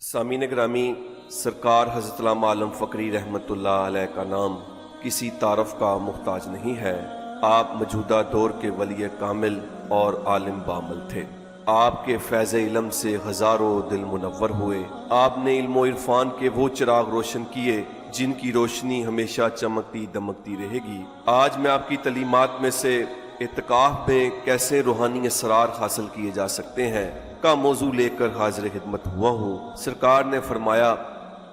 सामीन ग्रामी, सरकार हज़रत अल्लामा आलम फ़करी रहमतुल्लाह अलैह का नाम किसी तारफ़ का मुहताज नहीं है। आप मौजूदा दौर के वली कामिल और आलिम बामल थे। आपके फैज़ इल्म से हज़ारों दिल मुनव्वर हुए। आपने इल्म इरफान के वो चिराग रोशन किए जिनकी रोशनी हमेशा चमकती दमकती रहेगी। आज मैं आपकी तलीमात में से इत्काफ में कैसे रूहानी असरार हासिल किए जा सकते हैं का मौजू लेकर हाजिर खिदमत हुआ हूँ। सरकार ने फरमाया,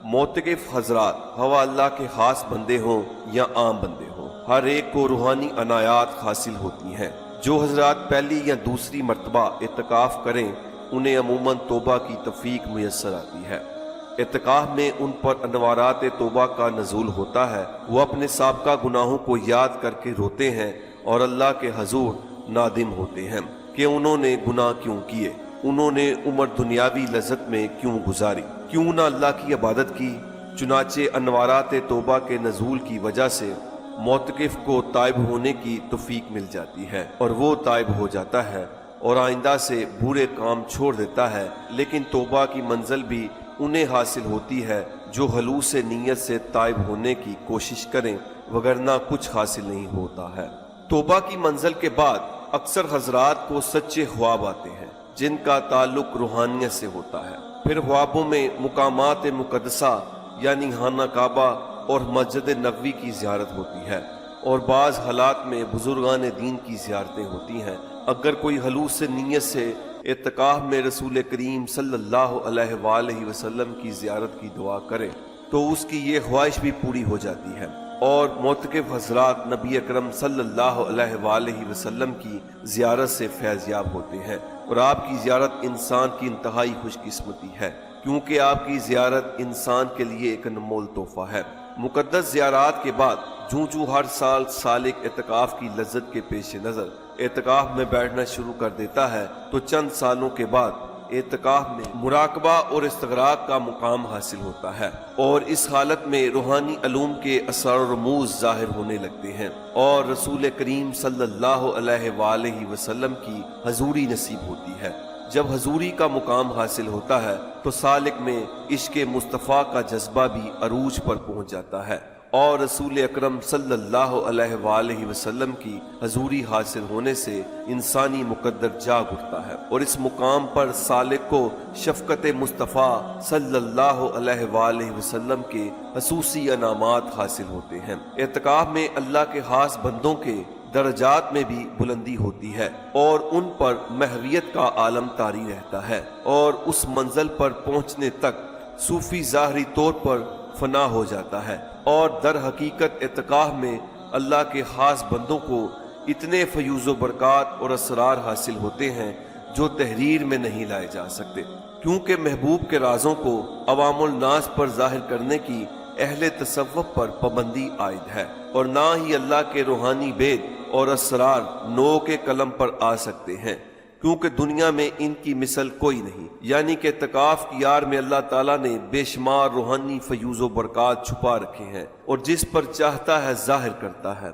मोतकिफ हजरात हवा अल्लाह के खास बंदे हों या आम बंदे हों, हर एक को रूहानी अनायात हासिल होती हैं। जो हजरात पहली या दूसरी मरतबा इत्काफ करें उन्हें अमूमन तौबा की तौफीक मुयस्सर आती है। इत्काफ में उन पर अनवारात तौबा का नज़ूल होता है। वो अपने साबका गुनाहों को याद करके रोते हैं और अल्लाह के हजूर नादिम होते हैं कि उन्होंने गुनाह क्यों किए, उन्होंने उम्र दुनियावी लज्जत में क्यों गुजारी, क्यों ना अल्लाह की इबादत की। चुनाचे अनवारात तौबा के नज़ूल की वजह से मोतकिफ को ताइब होने की तौफीक मिल जाती है और वो ताइब हो जाता है और आइंदा से बुरे काम छोड़ देता है। लेकिन तौबा की मंजिल भी उन्हें हासिल होती है जो हलूस नीयत से ताइब होने की कोशिश करें, वगरना कुछ हासिल नहीं होता है। तौबा की मंजिल के बाद अक्सर हजरात को सच्चे ख्वाब आते हैं जिनका ताल्लुक रूहानियत से होता है। फिर ख्वाबों में मुकामात मुकद्दसा यानी खाना काबा और मस्जिद नबवी की ज़ियारत होती है और बाज़ हालात में बुजुर्गान दीन की ज़ियारतें होती हैं। अगर कोई हलूस नीयत से इत्काफ में रसूल करीम सल्लल्लाहु अलैहि वसल्लम की ज़ियारत की दुआ करे तो उसकी ये ख्वाहिश भी पूरी हो जाती है और मोतकिफ हजरात नबी अकरम सल्लल्लाहु अलैहि वसल्लम की ज़ियारत से फैज़याब होते हैं। और आपकी ज़ियारत इंसान की इंतहाई खुशकिस्मती है क्योंकि आपकी ज़ियारत इंसान के लिए एक अनमोल तोहफा है। मुकद्दस ज़ियारत के बाद जूं हर साल सालिक इत्काफ की लज्जत के पेश नज़र इत्काफ में बैठना शुरू कर देता है तो चंद सालों के बाद इत्काफ में मुराकबा और इस्तगराक का मुकाम हासिल होता है और इस हालत में रूहानी अलूम के असर और रमूज जाहिर होने लगते हैं और रसूल करीम सल्लल्लाहु अलैहि वसल्लम की हजूरी नसीब होती है। जब हजूरी का मुकाम हासिल होता है तो सालिक में इश्क़ मुस्तफ़ा का जज्बा भी अरूज पर पहुंच जाता है और रसूल अकरम सल्लल्लाहु अलैहि वसल्लम की हजूरी हासिल होने से इंसानी मुकद्दर जाग उठता है और इस मुकाम पर सालिक को शफ़क़त मुस्तफ़ा सल्लल्लाहु अलैहि वसल्लम के खसूसी अनामात हासिल होते हैं। इत्काफ में अल्लाह के खास बंदों के दर्जात में भी बुलंदी होती है और उन पर महवियत का आलम तारी रहता है और उस मंजिल पर पहुंचने तक सूफी ज़ाहरी तौर पर फना हो जाता है और दर हकीकत इत्काफ में अल्लाह के खास बंदों को इतने फयूज़ बरक़ात और असरार हासिल होते हैं जो तहरीर में नहीं लाए जा सकते, क्योंकि महबूब के राजों को अवामुल नास पर जाहिर करने की अहले तसव्वुफ़ पर पाबंदी आयद है और ना ही अल्लाह के रूहानी भेद और असरार नो के कलम पर आ सकते हैं क्योंकि दुनिया में इनकी मिसल कोई नहीं। यानी कि इत्काफ की यार में अल्लाह ताला ने बेशुमार रूहानी फयूज़ बरक़ात छुपा रखे हैं और जिस पर चाहता है जाहिर करता है।